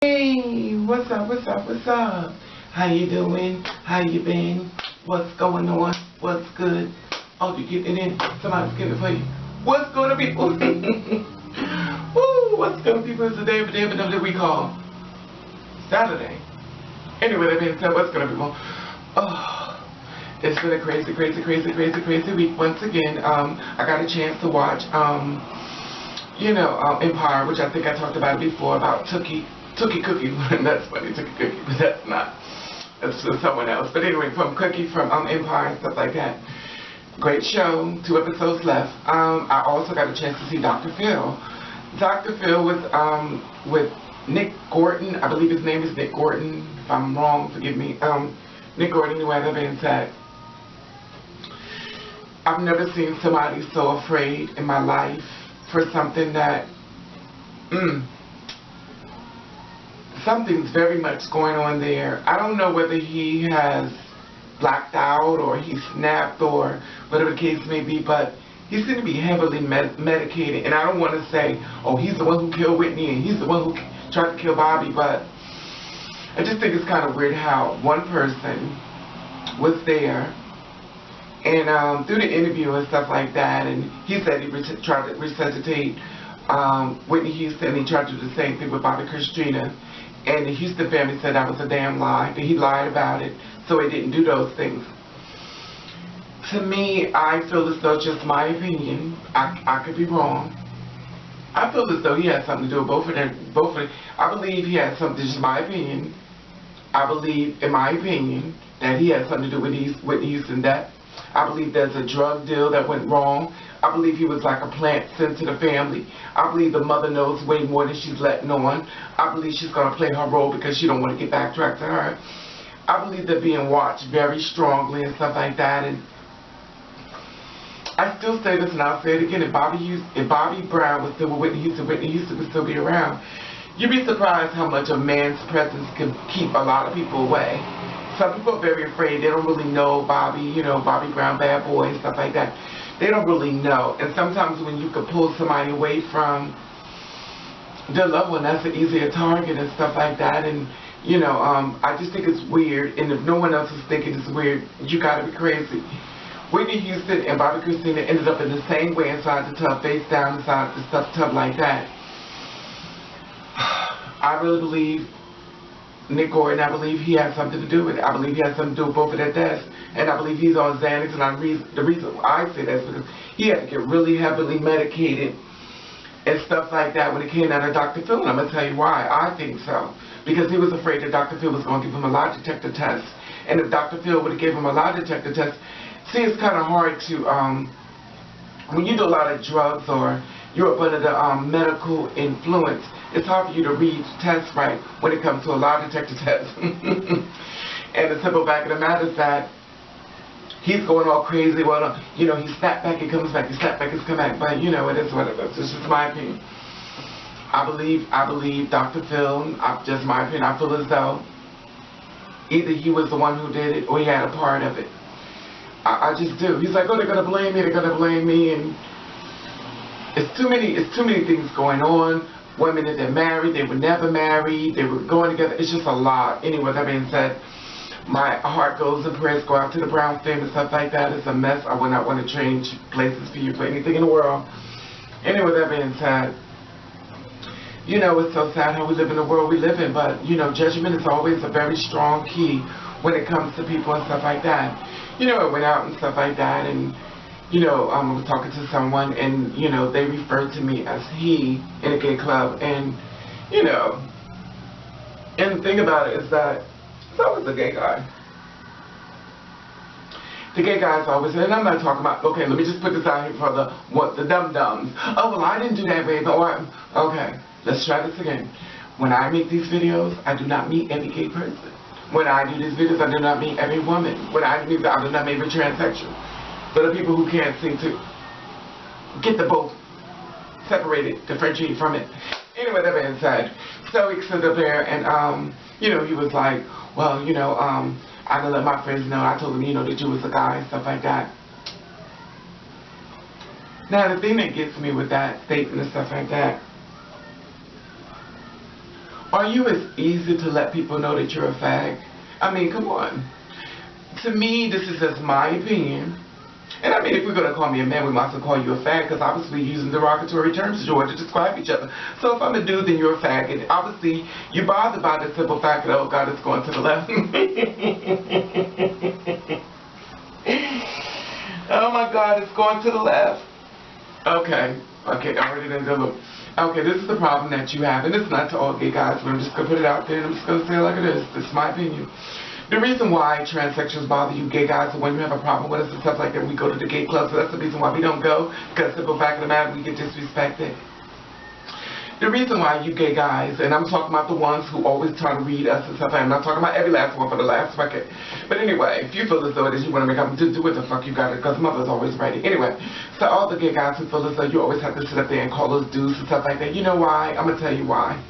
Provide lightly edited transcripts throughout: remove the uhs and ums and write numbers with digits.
Hey, what's up, what's up, what's up? How you doing? How you been? What's going on? What's good? Oh, you getting it in? Somebody's getting it for you. What's going to be? Woo, what's going to be? It's the day of the week call Saturday. Anyway, that being said, what's going to be? Oh, it's been a crazy week once again. I got a chance to watch, Empire, which I think I talked about it before, about Tookie Cookie. That's funny, Tookie Cookie, but that's not. That's for someone else. But anyway, from Cookie, from Empire and stuff like that. Great show. 2 episodes left. I also got a chance to see Dr. Phil. Dr. Phil with Nick Gordon. I believe his name is Nick Gordon. If I'm wrong, forgive me. Nick Gordon, anyway, that being said, I've never seen somebody so afraid in my life for something that, something's very much going on there. I don't know whether he has blacked out or he snapped or whatever the case may be, but he seemed to be heavily medicated. And I don't want to say, oh, he's the one who killed Whitney and he's the one who tried to kill Bobby, but I just think it's kind of weird how one person was there and through the interview and stuff like that, and he said he tried to resuscitate Whitney Houston. He tried to do the same thing with Bobby Christina, and the Houston family said that was a damn lie, that he lied about it, so he didn't do those things. To me, I feel as though, just my opinion, I could be wrong, I feel as though he had something to do with both of them. I believe he had something, just my opinion, I believe, in my opinion, that he had something to do with Whitney Houston death. I believe there's a drug deal that went wrong. I believe he was like a plant sent to the family. I believe the mother knows way more than she's letting on. I believe she's going to play her role because she don't want to get backtracked to her. I believe they're being watched very strongly and stuff like that. And I still say this, and I'll say it again. If Bobby Brown was still with Whitney Houston would still be around. You'd be surprised how much a man's presence can keep a lot of people away. Some people are very afraid. They don't really know Bobby, Bobby Brown, bad boy, and stuff like that. They don't really know. And sometimes when you could pull somebody away from their loved one, that's an easier target and stuff like that. And, I just think it's weird. And if no one else is thinking it's weird, you got to be crazy. Whitney Houston and Bobby Christina ended up in the same way inside the tub, face down inside the stuffed tub like that. I really believe Nick Gordon, I believe he had something to do with it. I believe he had something to do with both of their deaths. And I believe he's on Xanax. And the reason I say that is because he had to get really heavily medicated and stuff like that when it came out of Dr. Phil. And I'm going to tell you why I think so. Because he was afraid that Dr. Phil was going to give him a lie detector test. And if Dr. Phil would have given him a lie detector test, see, it's kind of hard to, when you do a lot of drugs or you're up under the medical influence, it's hard for you to read tests right when it comes to a lie detector test. And the simple fact of the matter is that he's going all crazy. Well, he snapped back, he comes back, he snapped back, he comes back. But, it is what it is. It's just my opinion. I believe Dr. Phil, just my opinion, I feel as though either he was the one who did it or he had a part of it. I just do. He's like, oh, they're going to blame me, and it's too many things going on. Women that they're married, they were never married, they were going together. It's just a lot. Anyway, that being said, my heart goes and prayers go out to the Brown family and stuff like that. It's a mess. I would not want to change places for you for anything in the world. Anyway, that being said, it's so sad how we live in the world we live in, but, judgment is always a very strong key when it comes to people and stuff like that. I went out and stuff like that, and I was talking to someone, and, they referred to me as he in a gay club, and, and the thing about it is that it's always a gay guy. The gay guys always, and I'm not talking about, okay, let me just put this out here for the dum-dums. Oh, well, I didn't do that, babe. Okay, let's try this again. When I make these videos, I do not meet every gay person. When I do these videos, I do not meet every woman. When I do these, I do not meet every transsexual. For the people who can't seem to get the both separated, differentiate from it. Anyway, that being said, so he stood up there and, he was like, well, I done let my friends know. I told them, that you was a guy and stuff like that. Now, the thing that gets me with that statement and stuff like that, Are you as easy to let people know that you're a fag? I mean, come on. To me, this is just my opinion. And I mean, if we're going to call me a man, we might as well call you a fag, because obviously you're using derogatory terms to describe each other. So if I'm a dude, then you're a fag. And obviously, you're bothered by the simple fact that, oh God, it's going to the left. Oh my God, it's going to the left. Okay, I already didn't go. Okay, this is the problem that you have, and it's not to all gay guys, but I'm just going to put it out there, and I'm just going to say it like it is. This is my opinion. The reason why transsexuals bother you gay guys is when you have a problem with us and stuff like that, we go to the gay club, so that's the reason why we don't go, because simple fact of the matter, we get disrespected. The reason why you gay guys, and I'm talking about the ones who always try to read us and stuff, I'm not talking about every last one for the last record. But anyway, if you feel as though it is you want to make up, do what the fuck you got it, because mother's always ready. Anyway, so all the gay guys who feel as though you always have to sit up there and call us dudes and stuff like that, you know why? I'm going to tell you why.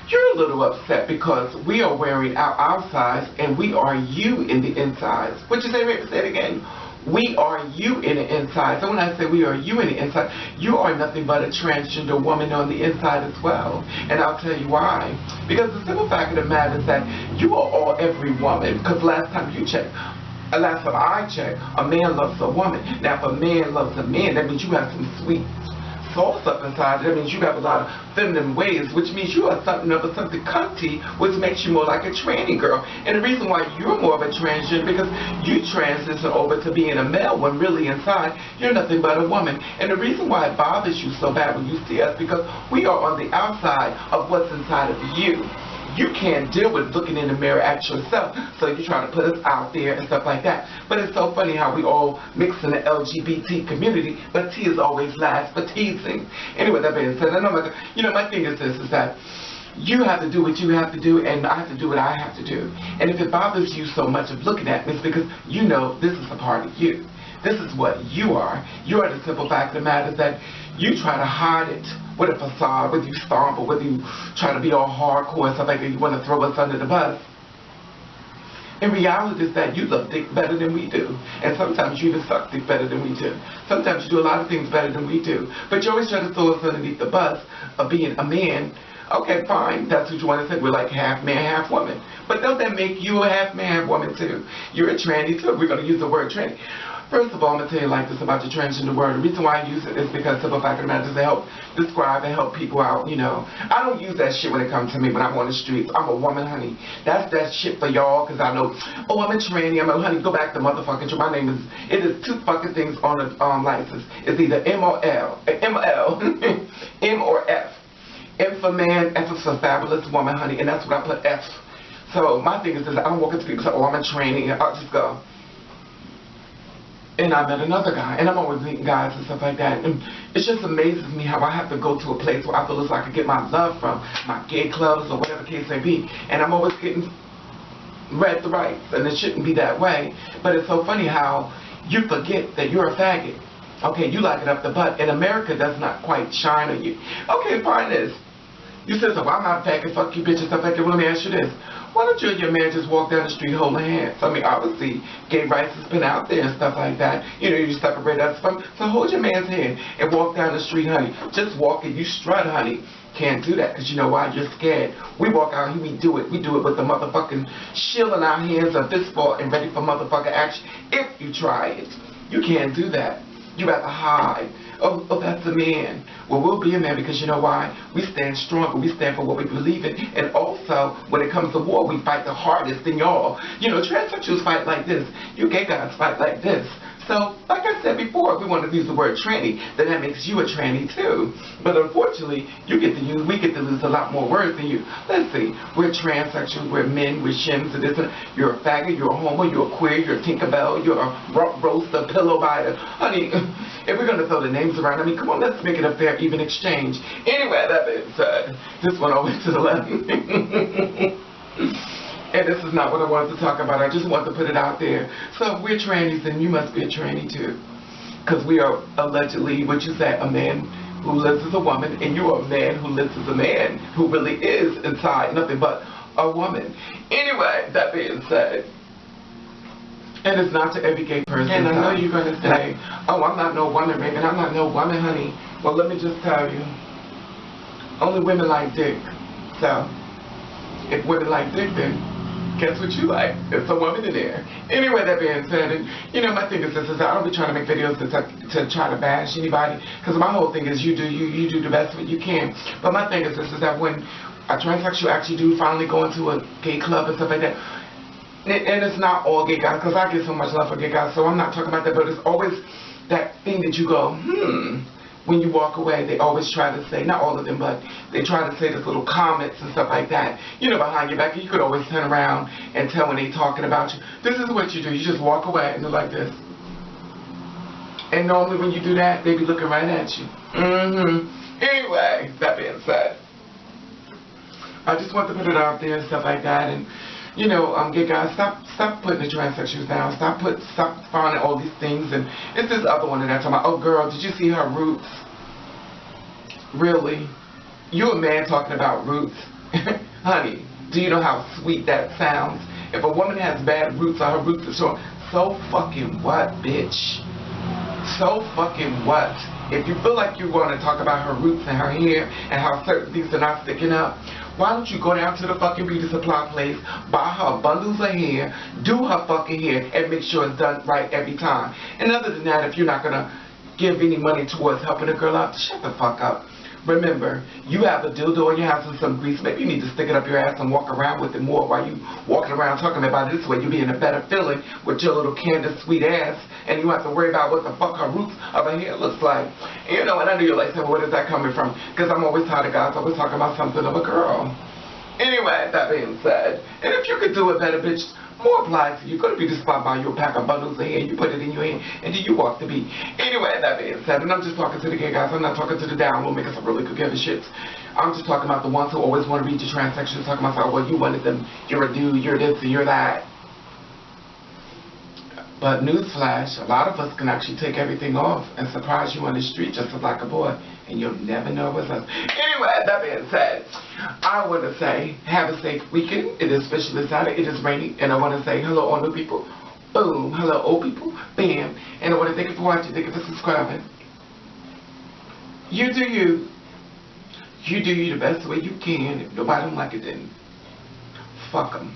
You're a little upset because we are wearing our outsides and we are you in the insides. What you say, Rick? Say it again. We are you in the inside. So when I say we are you in the inside, you are nothing but a transgender woman on the inside as well. And I'll tell you why. Because the simple fact of the matter is that you are all every woman. Because last time you checked, last time I checked, a man loves a woman. Now if a man loves a man, that means you have some sweet sauce up inside. That means you have a lot of feminine ways, which means you are something of a something cunty, which makes you more like a tranny girl. And the reason why you're more of a transgender because you transition over to being a male when really inside you're nothing but a woman. And the reason why it bothers you so bad when you see us because we are on the outside of what's inside of you. You can't deal with looking in the mirror at yourself, so you try to put us out there and stuff like that. But it's so funny how we all mix in the LGBT community, but T is always last for teasing. Anyway, that being said, I know my thing is this, is that you have to do what you have to do, and I have to do what I have to do. And if it bothers you so much of looking at me, it's because you know this is a part of you. This is what you are. You are the simple fact of the matter is that you try to hide it with a facade, whether you stomp or whether you try to be all hardcore and stuff like that, you want to throw us under the bus. In reality, is that you love dick better than we do. And sometimes you even suck dick better than we do. Sometimes you do a lot of things better than we do. But you always try to throw us underneath the bus of being a man. Okay, fine, that's what you want to say. We're like half man, half woman. But don't that make you a half man, half woman too? You're a tranny too. We're going to use the word tranny. First of all, I'm going to tell you like this about the transgender word. The reason why I use it is because simple fact of the matter is to help describe and help people out, you know. I don't use that shit when it comes to me when I'm on the streets. I'm a woman, honey. That's that shit for y'all because I know, oh, I'm a tranny. I'm a, honey, go back to motherfucking, my name is, it is two fucking things on the license. It's either M or L, M or F. M for man, F is for fabulous woman, honey, and that's what I put F. So my thing is this, I don't walk into people and say, oh, I'm a tranny. I'll just go. And I met another guy, and I'm always meeting guys and stuff like that, and it just amazes me how I have to go to a place where I feel as I can get my love from, my gay clubs or whatever case may be, and I'm always getting read the rights, and it shouldn't be that way, but it's so funny how you forget that you're a faggot. Okay, you like it up the butt, and America does not quite shine on you. Okay, fine this. You said, so I'm not a faggot, fuck you bitch and stuff like that. Well, let me ask you this. Why don't you and your man just walk down the street holding hands? I mean, obviously, gay rights has been out there and stuff like that. You know, you separate us from. So hold your man's hand and walk down the street, honey. Just walk and you strut, honey. Can't do that because you know why? You're scared. We walk out here, we do it. We do it with the motherfucking shield in our hands, a fist ball, and ready for motherfucking action. If you try it, you can't do that. You have to hide. Oh, that's a man. Well, we'll be a man because you know why? We stand strong, we stand for what we believe in. And also, when it comes to war, we fight the hardest in y'all. You know, transsexuals fight like this. You gay guys fight like this. So, like I said before, if we want to use the word tranny, then that makes you a tranny too. But unfortunately, we get to lose a lot more words than you. Let's see, we're transsexuals, we're men, we're shims, and this and that. You're a faggot, you're a homo, you're a queer, you're a Tinkerbell, you're a roaster, pillow biter. Honey, if we're going to throw the names around, I mean, come on, let's make it a fair, even exchange. Anyway, that being said, this went over to the left. And this is not what I wanted to talk about. I just wanted to put it out there. So if we're trannies, then you must be a tranny too. Because we are allegedly, what you say, a man who lives as a woman, and you are a man who lives as a man, who really is inside nothing but a woman. Anyway, that being said, and it's not to every gay person. And I know you're going to say, oh, I'm not no woman, baby, and I'm not no woman, honey. Well, let me just tell you, only women like dick. So, if women like dick, then guess what you like? It's a woman in there. Anyway, that being said, and you know, my thing is this, is I don't be trying to make videos to try to bash anybody, because my whole thing is you do the best what you can. But my thing is this, is that when a transsexual actually do finally go into a gay club and stuff like that, and it's not all gay guys, because I get so much love for gay guys, so I'm not talking about that, but it's always that thing that you go, when you walk away, they always try to say, not all of them, but they try to say this little comments and stuff like that, you know, behind your back. You could always turn around and tell when they talking about you. This is what you do. You just walk away and they're like this. And normally when you do that, they be looking right at you. Anyway, that being said, I just want to put it out there and stuff like that. And you know, gay guys, stop putting the transsexuals down. Stop finding all these things. And it's this other one that I'm talking about. Oh, girl, did you see her roots? Really? You a man talking about roots? Honey, do you know how sweet that sounds? If a woman has bad roots or her roots are short, so fucking what, bitch? So fucking what? If you feel like you want to talk about her roots and her hair and how certain things are not sticking up, why don't you go down to the fucking beauty supply place, buy her bundles of hair, do her fucking hair, and make sure it's done right every time. And other than that, if you're not going to give any money towards helping a girl out, shut the fuck up. Remember, you have a dildo in your house with some grease. Maybe you need to stick it up your ass and walk around with it more while you walking around talking about it this way. You'll be in a better feeling with your little Candace sweet ass, and you don't have to worry about what the fuck her roots of her hair looks like. You know, and I know you're like, well, where is that coming from? Because I'm always tired of guys always talking about something of a girl. Anyway, that being said, and if you could do it better, bitch, more applies to you. Go to beauty spot, buy you a pack of bundles of hair, you put it in your hand, and then you walk the beat. Anyway, that being said, and I'm just talking to the gay guys. I'm not talking to the down low makers. I really could give a shit. I'm just talking about the ones who always want to read your transsexuals, talking about, oh, well, you wanted them, you're a dude, you're this, and you're that. But newsflash, a lot of us can actually take everything off and surprise you on the street just like a boy, and you'll never know what's us. Anyway, that being said, I want to say, have a safe weekend. It is officially Saturday. It is raining, and I want to say hello, all new people. Boom. Hello, old people. Bam. And I want to thank you for watching. Thank you for subscribing. You do you. You do you the best way you can. If nobody don't like it, then fuck them.